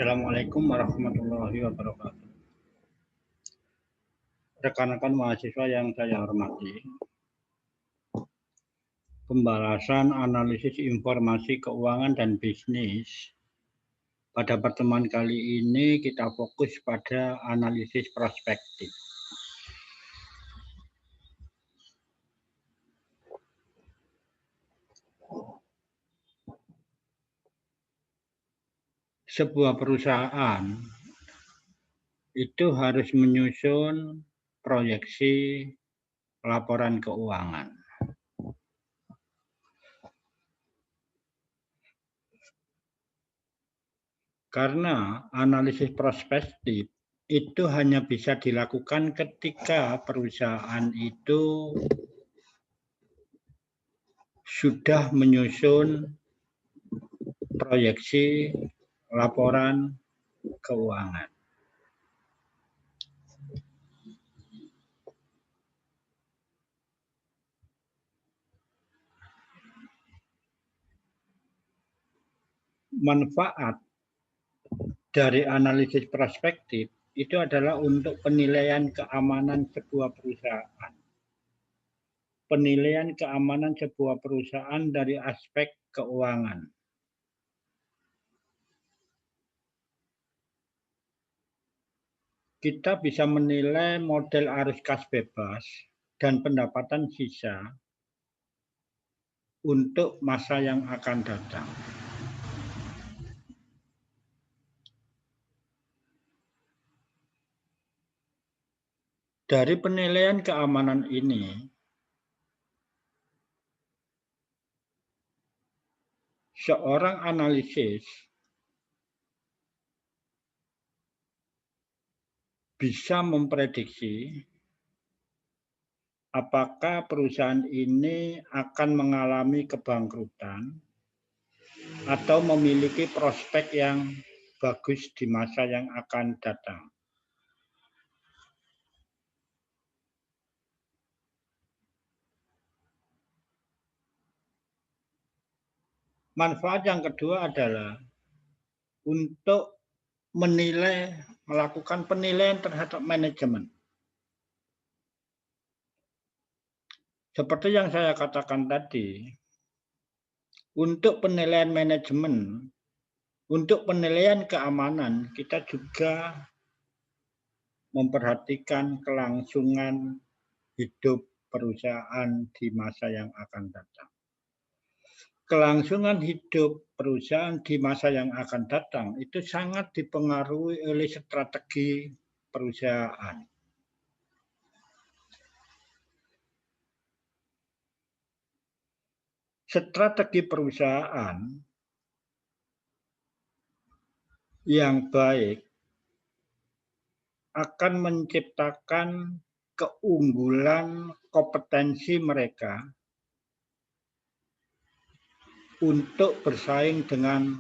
Assalamualaikum warahmatullahi wabarakatuh. Rekan-rekan mahasiswa yang saya hormati, pembahasan analisis informasi keuangan dan bisnis. Pada pertemuan kali ini kita fokus pada analisis prospektif. Sebuah perusahaan itu harus menyusun proyeksi laporan keuangan. Karena analisis prospektif itu hanya bisa dilakukan ketika perusahaan itu sudah menyusun proyeksi laporan keuangan. Manfaat dari analisis prospektif itu adalah untuk penilaian keamanan sebuah perusahaan. Penilaian keamanan sebuah perusahaan dari aspek keuangan. Kita bisa menilai model arus kas bebas dan pendapatan sisa untuk masa yang akan datang. Dari penilaian keamanan ini, seorang analisis bisa memprediksi apakah perusahaan ini akan mengalami kebangkrutan atau memiliki prospek yang bagus di masa yang akan datang. Manfaat yang kedua adalah untuk melakukan penilaian terhadap manajemen. Seperti yang saya katakan tadi, untuk penilaian manajemen, untuk penilaian keamanan, kita juga memperhatikan kelangsungan hidup perusahaan di masa yang akan datang. Kelangsungan hidup perusahaan di masa yang akan datang itu sangat dipengaruhi oleh strategi perusahaan. Strategi perusahaan yang baik akan menciptakan keunggulan kompetensi mereka untuk bersaing dengan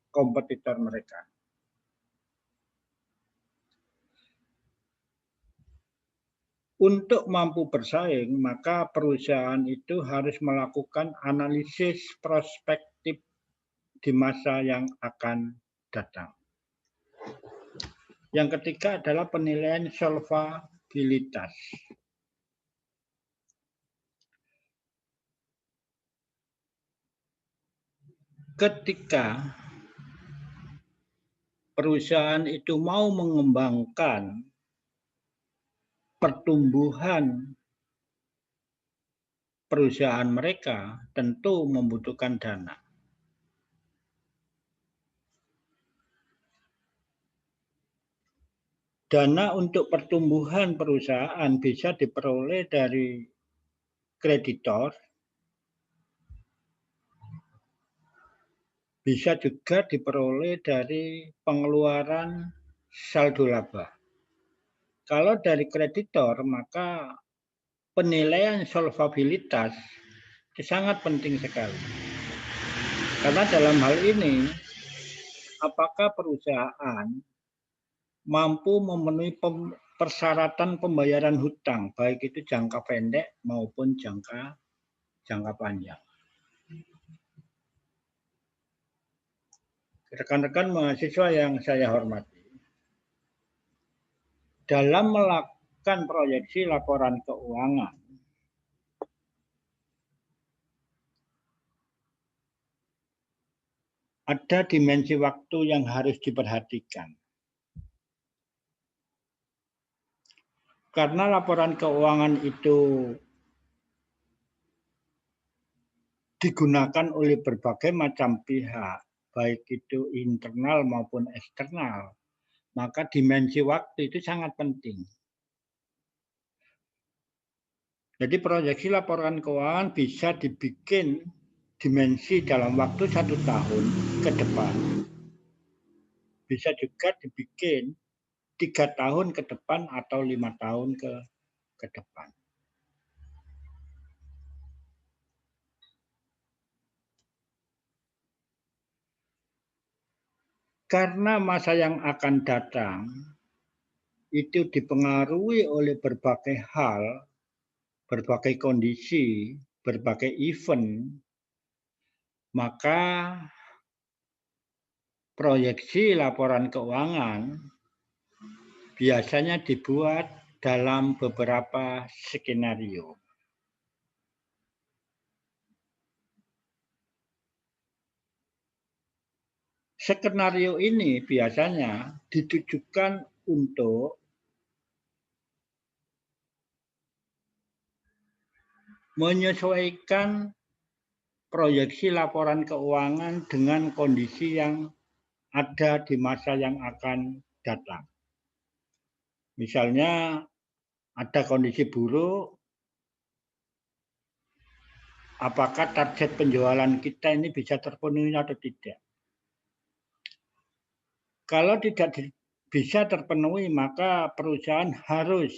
kompetitor mereka. Untuk mampu bersaing, maka perusahaan itu harus melakukan analisis prospektif di masa yang akan datang. Yang ketiga adalah penilaian solvabilitas. Ketika perusahaan itu mau mengembangkan pertumbuhan perusahaan mereka, tentu membutuhkan dana. Dana untuk pertumbuhan perusahaan bisa diperoleh dari kreditor, bisa juga diperoleh dari pengeluaran saldo laba. Kalau dari kreditor, maka penilaian solvabilitas itu sangat penting sekali. Karena dalam hal ini, apakah perusahaan mampu memenuhi persyaratan pembayaran hutang, baik itu jangka pendek maupun jangka panjang. Rekan-rekan mahasiswa yang saya hormati, dalam melakukan proyeksi laporan keuangan, ada dimensi waktu yang harus diperhatikan. Karena laporan keuangan itu digunakan oleh berbagai macam pihak, baik itu internal maupun eksternal, maka dimensi waktu itu sangat penting. Jadi proyeksi laporan keuangan bisa dibikin dimensi dalam waktu 1 tahun ke depan. Bisa juga dibikin 3 tahun ke depan atau 5 tahun ke depan. Karena masa yang akan datang itu dipengaruhi oleh berbagai hal, berbagai kondisi, berbagai event, maka proyeksi laporan keuangan biasanya dibuat dalam beberapa skenario. Skenario ini biasanya ditujukan untuk menyesuaikan proyeksi laporan keuangan dengan kondisi yang ada di masa yang akan datang. Misalnya ada kondisi buruk, apakah target penjualan kita ini bisa terpenuhi atau tidak? Kalau tidak bisa terpenuhi, maka perusahaan harus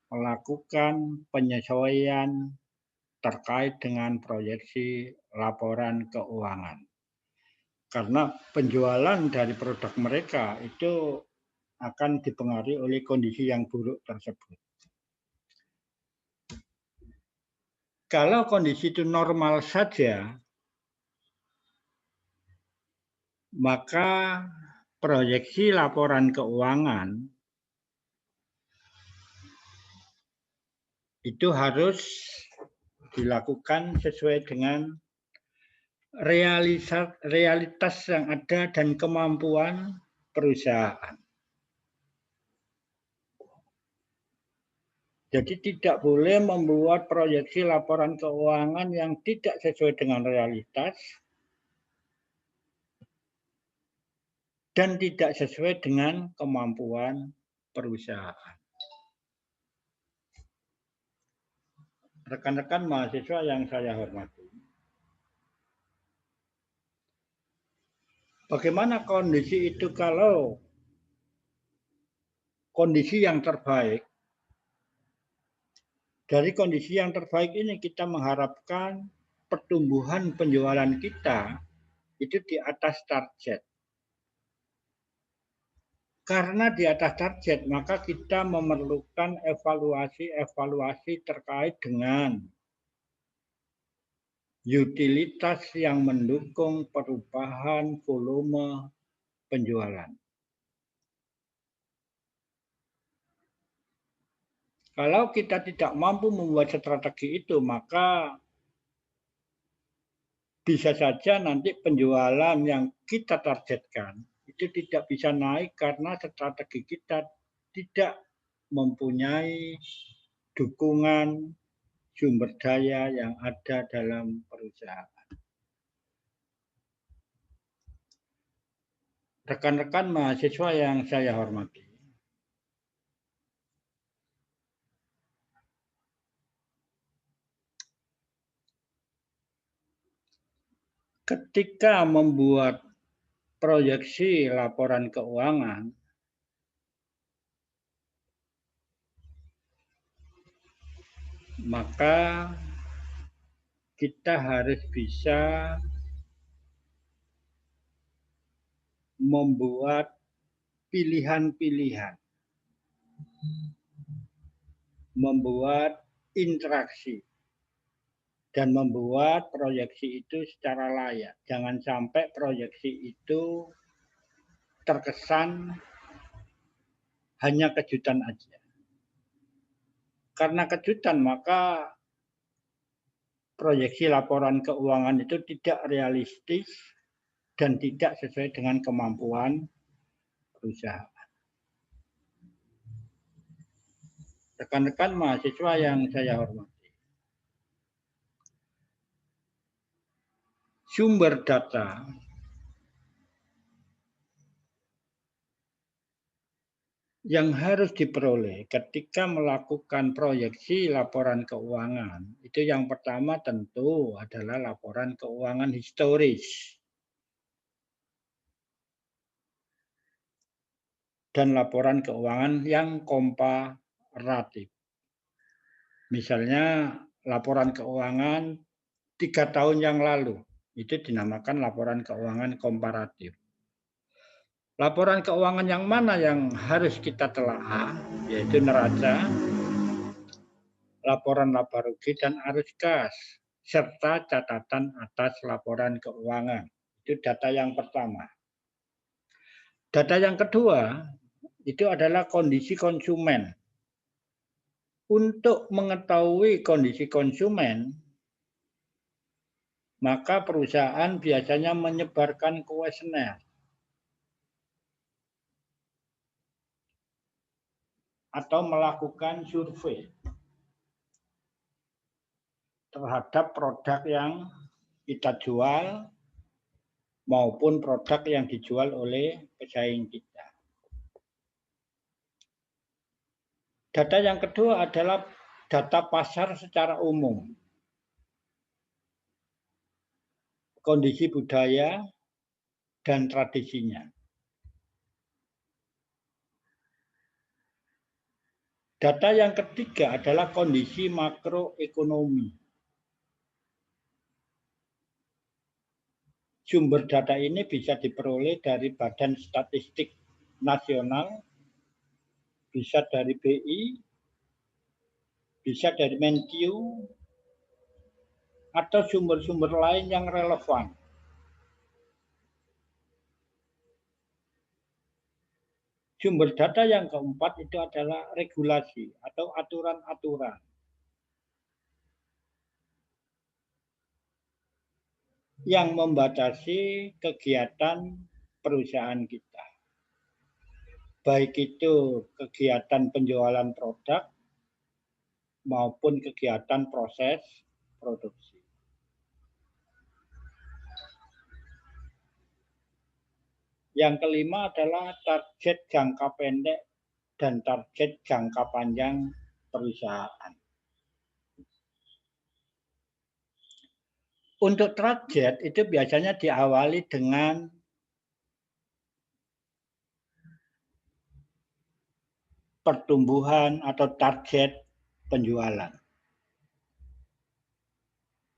melakukan penyesuaian terkait dengan proyeksi laporan keuangan. Karena penjualan dari produk mereka itu akan dipengaruhi oleh kondisi yang buruk tersebut. Kalau kondisi itu normal saja, maka proyeksi laporan keuangan itu harus dilakukan sesuai dengan realitas yang ada dan kemampuan perusahaan. Jadi tidak boleh membuat proyeksi laporan keuangan yang tidak sesuai dengan realitas dan tidak sesuai dengan kemampuan perusahaan. Rekan-rekan mahasiswa yang saya hormati, bagaimana kondisi itu kalau kondisi yang terbaik? Dari kondisi yang terbaik ini kita mengharapkan pertumbuhan penjualan kita itu di atas target. Karena di atas target, maka kita memerlukan evaluasi terkait dengan utilitas yang mendukung perubahan volume penjualan. Kalau kita tidak mampu membuat strategi itu, maka bisa saja nanti penjualan yang kita targetkan itu tidak bisa naik karena strategi kita tidak mempunyai dukungan sumber daya yang ada dalam perusahaan. Rekan-rekan mahasiswa yang saya hormati, ketika membuat proyeksi laporan keuangan, maka kita harus bisa membuat pilihan-pilihan, membuat interaksi dan membuat proyeksi itu secara layak. Jangan sampai proyeksi itu terkesan hanya kejutan aja. Karena kejutan, maka proyeksi laporan keuangan itu tidak realistis dan tidak sesuai dengan kemampuan perusahaan. Rekan-rekan mahasiswa yang saya hormati, sumber data yang harus diperoleh ketika melakukan proyeksi laporan keuangan, itu yang pertama tentu adalah laporan keuangan historis dan laporan keuangan yang komparatif. Misalnya laporan keuangan 3 tahun yang lalu, itu dinamakan laporan keuangan komparatif. Laporan keuangan yang mana yang harus kita telaah, yaitu neraca, laporan laba rugi, dan arus kas, serta catatan atas laporan keuangan. Itu data yang pertama. Data yang kedua, itu adalah kondisi konsumen. Untuk mengetahui kondisi konsumen, maka perusahaan biasanya menyebarkan kuesioner atau melakukan survei terhadap produk yang kita jual maupun produk yang dijual oleh pesaing kita. Data yang kedua adalah data pasar secara umum. Kondisi budaya dan tradisinya. Data yang ketiga adalah kondisi makroekonomi. Sumber data ini bisa diperoleh dari Badan Statistik Nasional, bisa dari BI, bisa dari Menkyu, atau sumber-sumber lain yang relevan. Sumber data yang keempat itu adalah regulasi atau aturan-aturan. Yang membatasi kegiatan perusahaan kita. Baik itu kegiatan penjualan produk maupun kegiatan proses produksi. Yang kelima adalah target jangka pendek dan target jangka panjang perusahaan. Untuk target itu biasanya diawali dengan pertumbuhan atau target penjualan.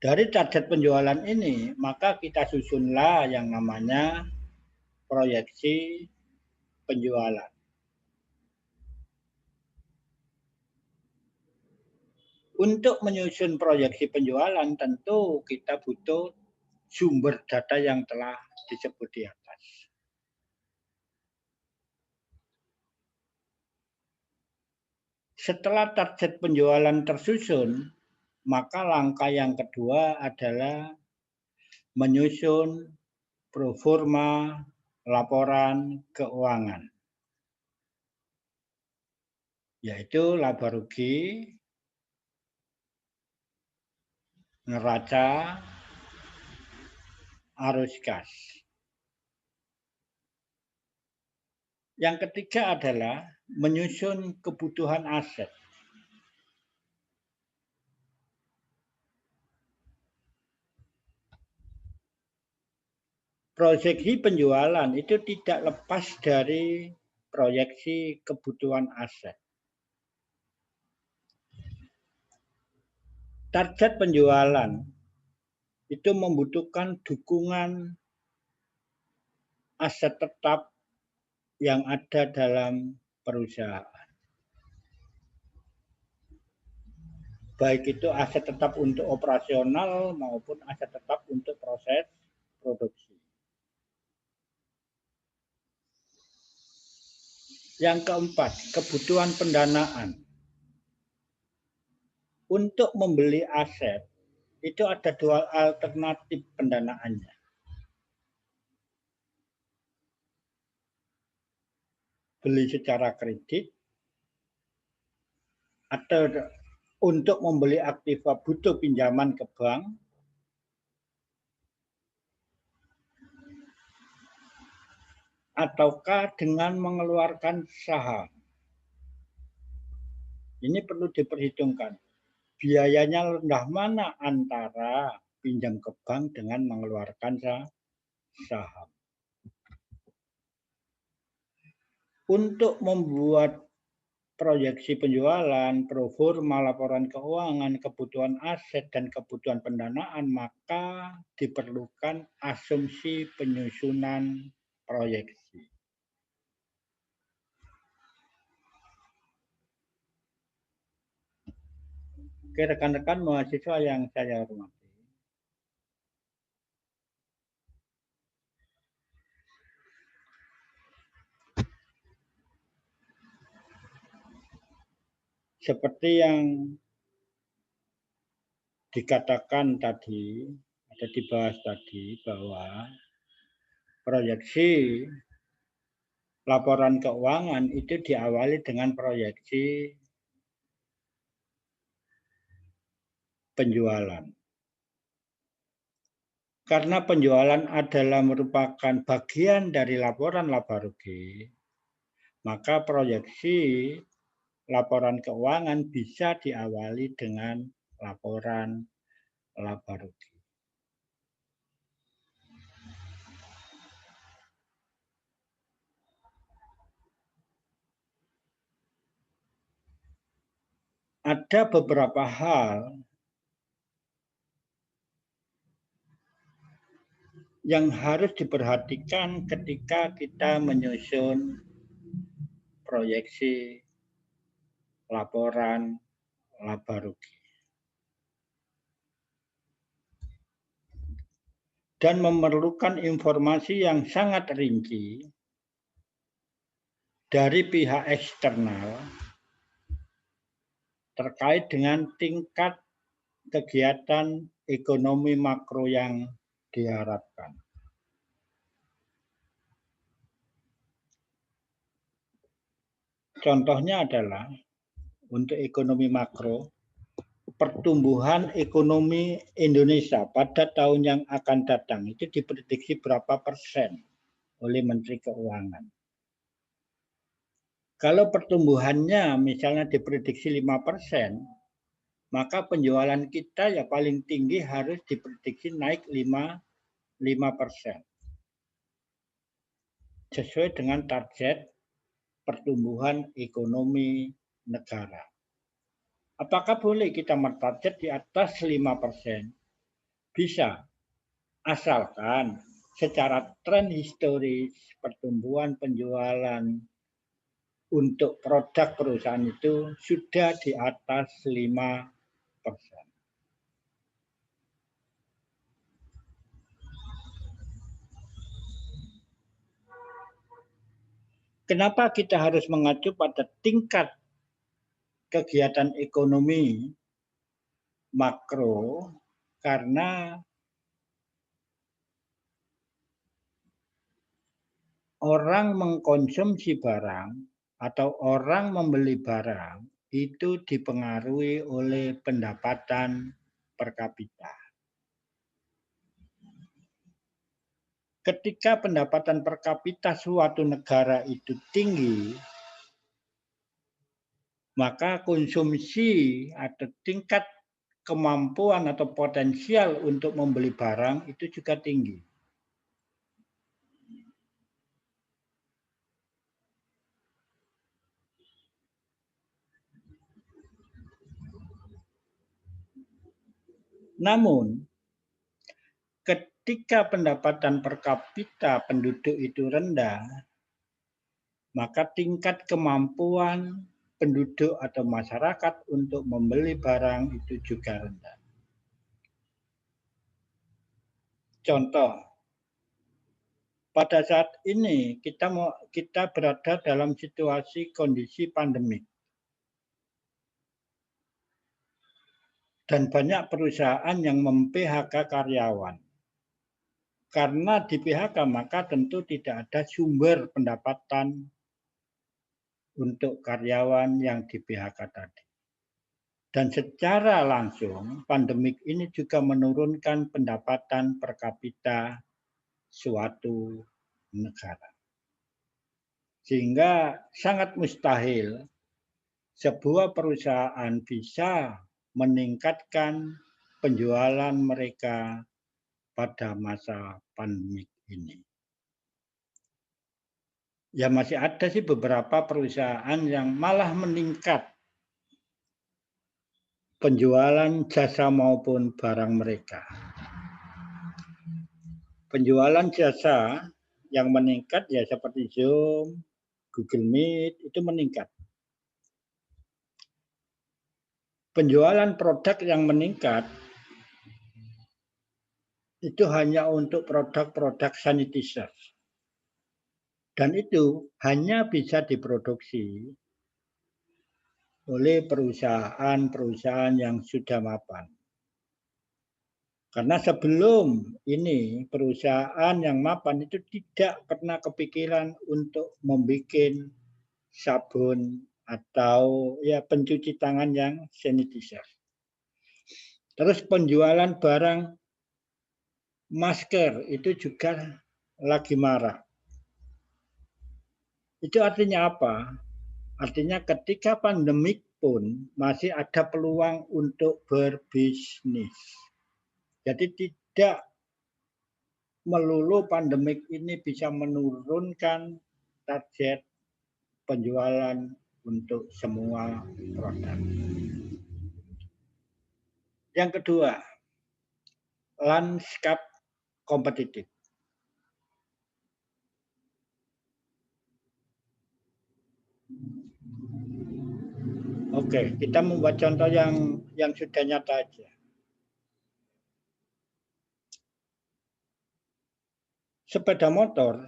Dari target penjualan ini, maka kita susunlah yang namanya proyeksi penjualan. Untuk menyusun proyeksi penjualan, tentu kita butuh sumber data yang telah disebut di atas. Setelah target penjualan tersusun, maka langkah yang kedua adalah menyusun proforma laporan keuangan, yaitu laba rugi, neraca, arus kas. Yang ketiga adalah menyusun kebutuhan aset. Proyeksi penjualan itu tidak lepas dari proyeksi kebutuhan aset. Target penjualan itu membutuhkan dukungan aset tetap yang ada dalam perusahaan. baik itu aset tetap untuk operasional maupun aset tetap untuk proses produksi. Yang keempat, kebutuhan pendanaan. Untuk membeli aset, itu ada dua alternatif pendanaannya. Beli secara kredit, atau untuk membeli aktiva butuh pinjaman ke bank, ataukah dengan mengeluarkan saham. Ini perlu diperhitungkan. Biayanya rendah mana antara pinjam ke bank dengan mengeluarkan saham. Untuk membuat proyeksi penjualan, proforma laporan keuangan, kebutuhan aset, dan kebutuhan pendanaan, maka diperlukan asumsi penyusunan proyeksi. Oke, rekan-rekan mahasiswa yang saya hormati. Seperti yang dikatakan tadi, ada dibahas tadi bahwa proyeksi laporan keuangan itu diawali dengan proyeksi penjualan. Karena penjualan adalah merupakan bagian dari laporan laba rugi, maka proyeksi laporan keuangan bisa diawali dengan laporan laba rugi. Ada beberapa hal yang harus diperhatikan ketika kita menyusun proyeksi laporan laba rugi. Dan memerlukan informasi yang sangat rinci dari pihak eksternal terkait dengan tingkat kegiatan ekonomi makro yang diharapkan. Contohnya adalah untuk ekonomi makro, pertumbuhan ekonomi Indonesia pada tahun yang akan datang itu diprediksi berapa persen oleh Menteri Keuangan. Kalau pertumbuhannya misalnya diprediksi 5%, maka penjualan kita ya paling tinggi harus diprediksi naik 5%. Sesuai dengan target pertumbuhan ekonomi negara. Apakah boleh kita mentarget di atas 5%? Bisa, asalkan secara tren historis pertumbuhan penjualan untuk produk perusahaan itu sudah di atas 5%. Kenapa kita harus mengacu pada tingkat kegiatan ekonomi makro? Karena orang mengkonsumsi barang atau orang membeli barang itu dipengaruhi oleh pendapatan per kapita. Ketika pendapatan per kapita suatu negara itu tinggi, maka konsumsi atau tingkat kemampuan atau potensial untuk membeli barang itu juga tinggi. Namun, ketika pendapatan per kapita penduduk itu rendah, maka tingkat kemampuan penduduk atau masyarakat untuk membeli barang itu juga rendah. Contoh, pada saat ini kita berada dalam situasi kondisi pandemik. Dan banyak perusahaan yang mem-PHK karyawan. Karena di PHK maka tentu tidak ada sumber pendapatan untuk karyawan yang di PHK tadi. Dan secara langsung pandemik ini juga menurunkan pendapatan per kapita suatu negara. Sehingga sangat mustahil sebuah perusahaan bisa meningkatkan penjualan mereka pada masa pandemik ini. Ya masih ada sih beberapa perusahaan yang malah meningkat penjualan jasa maupun barang mereka. Penjualan jasa yang meningkat ya seperti Zoom, Google Meet itu meningkat. Penjualan produk yang meningkat itu hanya untuk produk-produk sanitizer. Dan itu hanya bisa diproduksi oleh perusahaan-perusahaan yang sudah mapan. Karena sebelum ini perusahaan yang mapan itu tidak pernah kepikiran untuk membuat sabun atau ya pencuci tangan yang sanitizer. Terus penjualan barang masker itu juga lagi marak. Itu artinya apa? Artinya ketika pandemik pun masih ada peluang untuk berbisnis. Jadi tidak melulu pandemik ini bisa menurunkan target penjualan untuk semua produk. Yang kedua, lanskap kompetitif. Oke, kita membuat contoh yang sudah nyata aja. Sepeda motor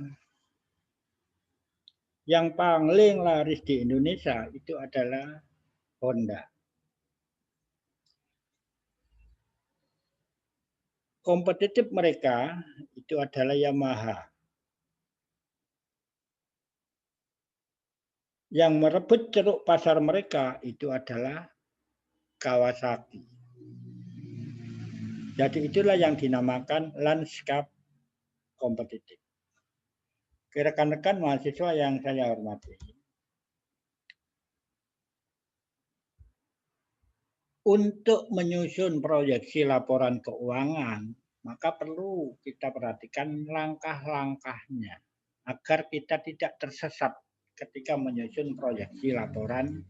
yang paling laris di Indonesia itu adalah Honda. Kompetitif mereka itu adalah Yamaha. Yang merebut ceruk pasar mereka itu adalah Kawasaki. Jadi itulah yang dinamakan lanskap kompetitif. Rekan-rekan mahasiswa yang saya hormati. Untuk menyusun proyeksi laporan keuangan, maka perlu kita perhatikan langkah-langkahnya agar kita tidak tersesat ketika menyusun proyeksi laporan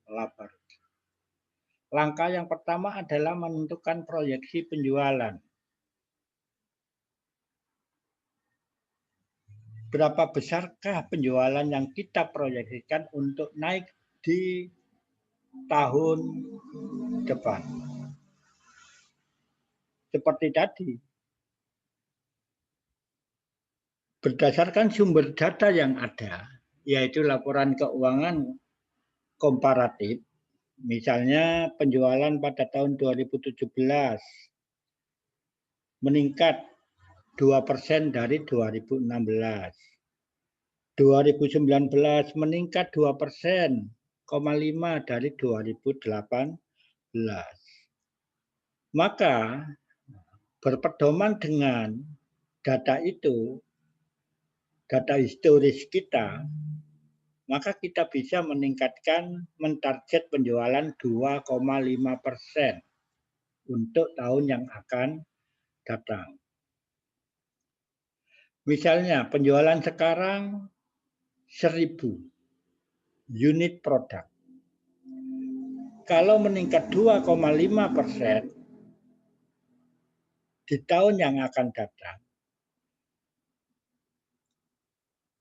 laba. Langkah yang pertama adalah menentukan proyeksi penjualan. Berapa besarkah penjualan yang kita proyeksikan untuk naik di tahun depan? Seperti tadi, berdasarkan sumber data yang ada, yaitu laporan keuangan komparatif, misalnya penjualan pada tahun 2017 meningkat 2% dari 2016. 2019 meningkat 2,5% dari 2018. Maka berpedoman dengan data itu, data historis kita, maka kita bisa mentarget penjualan 2,5% untuk tahun yang akan datang. Misalnya penjualan sekarang 1.000 unit produk. Kalau meningkat 2,5% di tahun yang akan datang,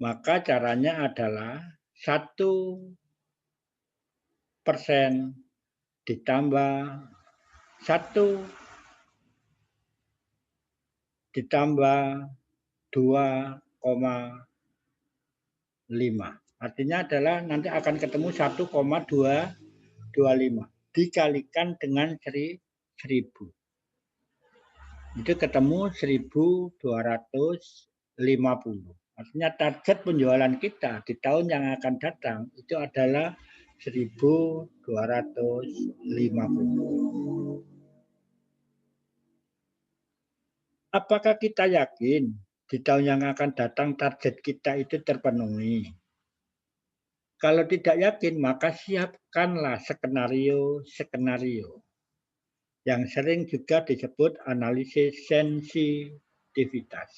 maka caranya adalah 1 persen ditambah 1 ditambah 2,5. Artinya adalah nanti akan ketemu 1,225 dikalikan dengan 1000. Itu ketemu 1250. Artinya target penjualan kita di tahun yang akan datang itu adalah 1250. Apakah kita yakin di tahun yang akan datang target kita itu terpenuhi? Kalau tidak yakin, maka siapkanlah skenario-skenario yang sering juga disebut analisis sensitivitas.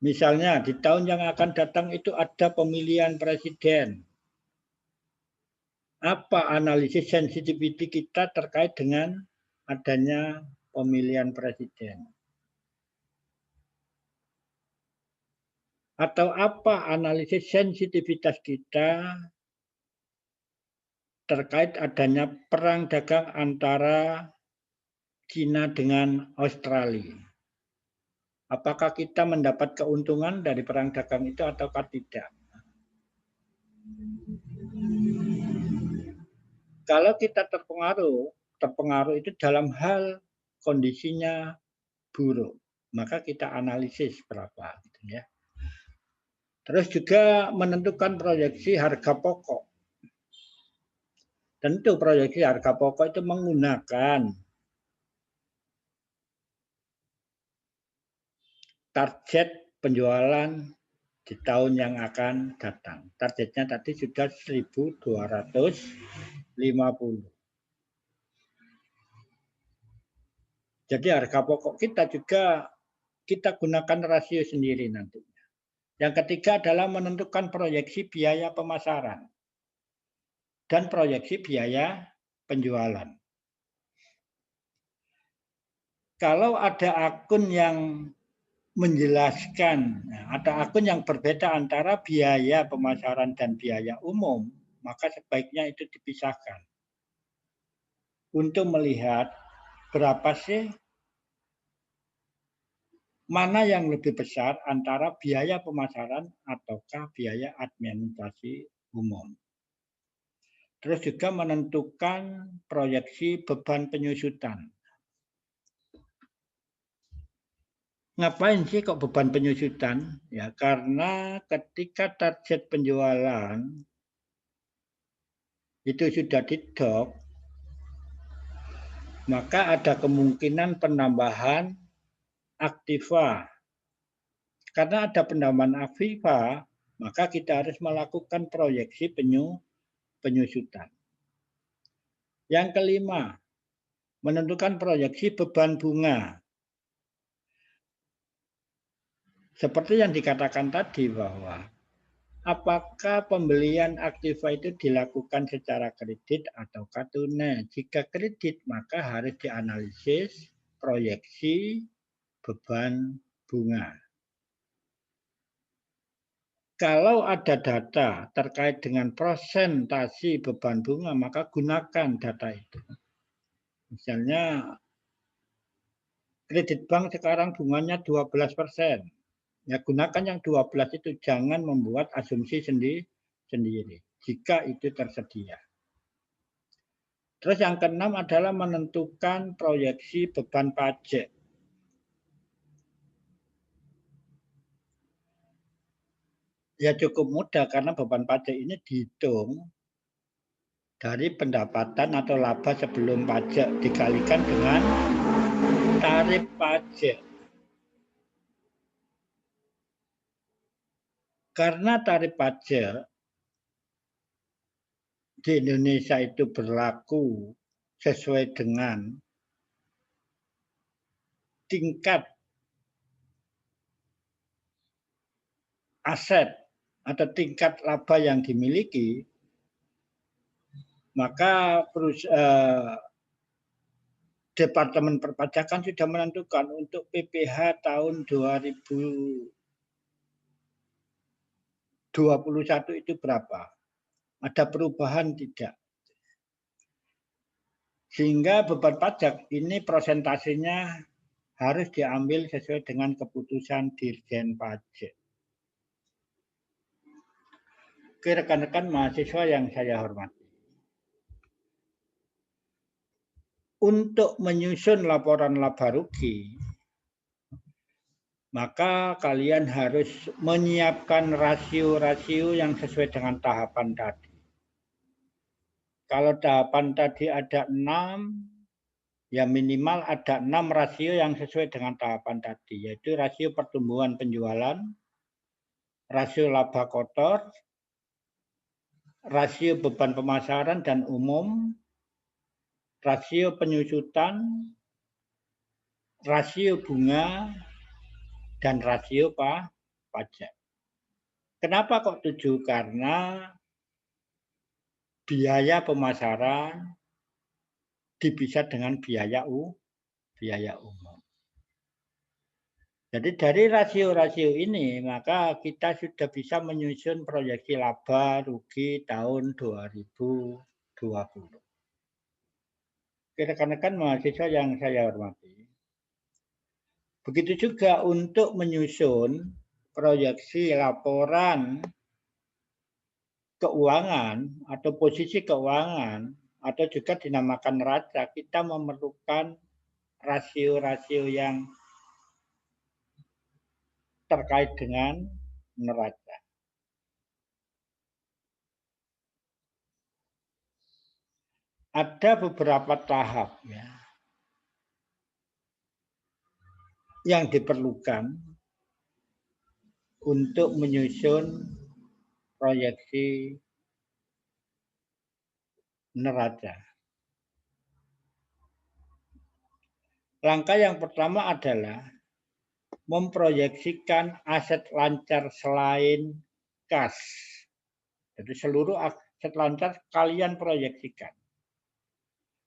Misalnya di tahun yang akan datang itu ada pemilihan presiden. Apa analisis sensitivity kita terkait dengan adanya pemilihan presiden? Atau apa analisis sensitivitas kita terkait adanya perang dagang antara China dengan Australia? Apakah kita mendapat keuntungan dari perang dagang itu ataukah tidak? Kalau kita terpengaruh itu dalam hal kondisinya buruk, maka kita analisis berapa, gitu ya. Terus juga menentukan proyeksi harga pokok. Tentu proyeksi harga pokok itu menggunakan target penjualan di tahun yang akan datang. Targetnya tadi sudah 1250. Jadi harga pokok kita juga kita gunakan rasio sendiri nantinya. Yang ketiga adalah menentukan proyeksi biaya pemasaran dan proyeksi biaya penjualan. Kalau ada akun yang menjelaskan, ada akun yang berbeda antara biaya pemasaran dan biaya umum, maka sebaiknya itu dipisahkan untuk melihat berapa sih mana yang lebih besar antara biaya pemasaran ataukah biaya administrasi umum. Terus juga menentukan proyeksi beban penyusutan. Ngapain sih kok beban penyusutan? Ya karena ketika target penjualan itu sudah didok, maka ada kemungkinan penambahan aktiva. Karena ada penambahan aktiva, maka kita harus melakukan proyeksi penyusutan. Yang kelima, menentukan proyeksi beban bunga. Seperti yang dikatakan tadi bahwa apakah pembelian aktiva itu dilakukan secara kredit atau tunai? Jika kredit, maka harus dianalisis proyeksi beban bunga. Kalau ada data terkait dengan persentase beban bunga, maka gunakan data itu. Misalnya kredit bank sekarang bunganya 12%. Ya gunakan yang 12 itu, jangan membuat asumsi sendiri jika itu tersedia. Terus yang keenam adalah menentukan proyeksi beban pajak. Ya cukup mudah karena beban pajak ini dihitung dari pendapatan atau laba sebelum pajak dikalikan dengan tarif pajak. Karena tarif pajak di Indonesia itu berlaku sesuai dengan tingkat aset atau tingkat laba yang dimiliki, maka Departemen Perpajakan sudah menentukan untuk PPh tahun 2020 2021 itu berapa? Ada perubahan tidak? Sehingga beban pajak ini prosentasenya harus diambil sesuai dengan keputusan Dirjen Pajak. Oke, rekan-rekan mahasiswa yang saya hormati. Untuk menyusun laporan laba rugi, maka kalian harus menyiapkan rasio-rasio yang sesuai dengan tahapan tadi. Kalau tahapan tadi ada 6, ya minimal ada 6 rasio yang sesuai dengan tahapan tadi, yaitu rasio pertumbuhan penjualan, rasio laba kotor, rasio beban pemasaran dan umum, rasio penyusutan, rasio bunga, dan rasio pajak. Kenapa kok 7? Karena biaya pemasaran dipisah dengan biaya umum. Jadi dari rasio-rasio ini maka kita sudah bisa menyusun proyeksi laba rugi tahun 2020. Oke, rekan-rekan mahasiswa yang saya hormati. Begitu juga untuk menyusun proyeksi laporan keuangan atau posisi keuangan atau juga dinamakan neraca, kita memerlukan rasio-rasio yang terkait dengan neraca. Ada beberapa tahap ya yang diperlukan untuk menyusun proyeksi neraca. Langkah yang pertama adalah memproyeksikan aset lancar selain kas. Jadi seluruh aset lancar kalian proyeksikan.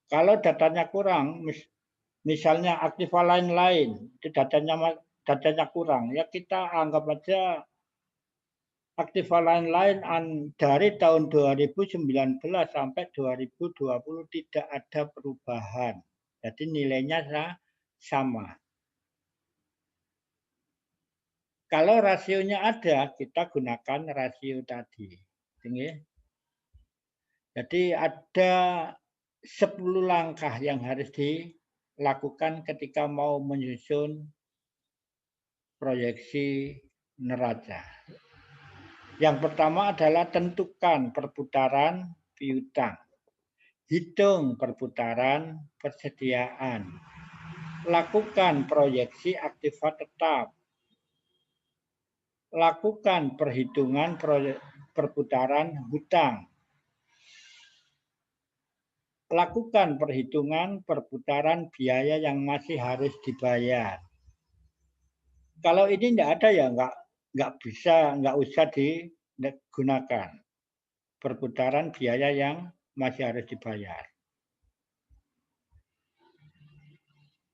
Kalau datanya kurang, misalnya aktiva lain, itu datanya kurang, ya kita anggap aja aktiva lain dari tahun 2019 sampai 2020 tidak ada perubahan. Jadi nilainya sama. Kalau rasionya ada, kita gunakan rasio tadi. Jadi ada 10 langkah yang harus dilakukan ketika mau menyusun proyeksi neraca. Yang pertama adalah tentukan perputaran piutang. Hitung perputaran persediaan. Lakukan proyeksi aktiva tetap. Lakukan perhitungan perputaran hutang. Lakukan perhitungan perputaran biaya yang masih harus dibayar. Kalau ini tidak ada ya nggak usah digunakan perputaran biaya yang masih harus dibayar.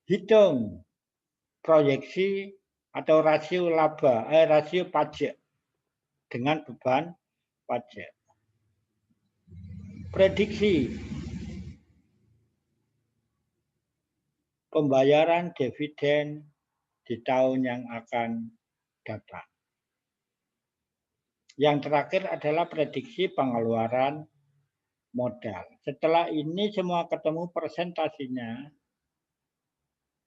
Hitung proyeksi atau rasio rasio pajak dengan beban pajak. Prediksi pembayaran dividen di tahun yang akan datang. Yang terakhir adalah prediksi pengeluaran modal. Setelah ini semua ketemu presentasinya,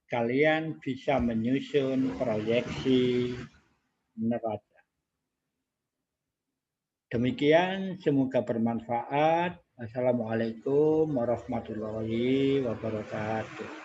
kalian bisa menyusun proyeksi neraca. Demikian, semoga bermanfaat. Assalamualaikum warahmatullahi wabarakatuh.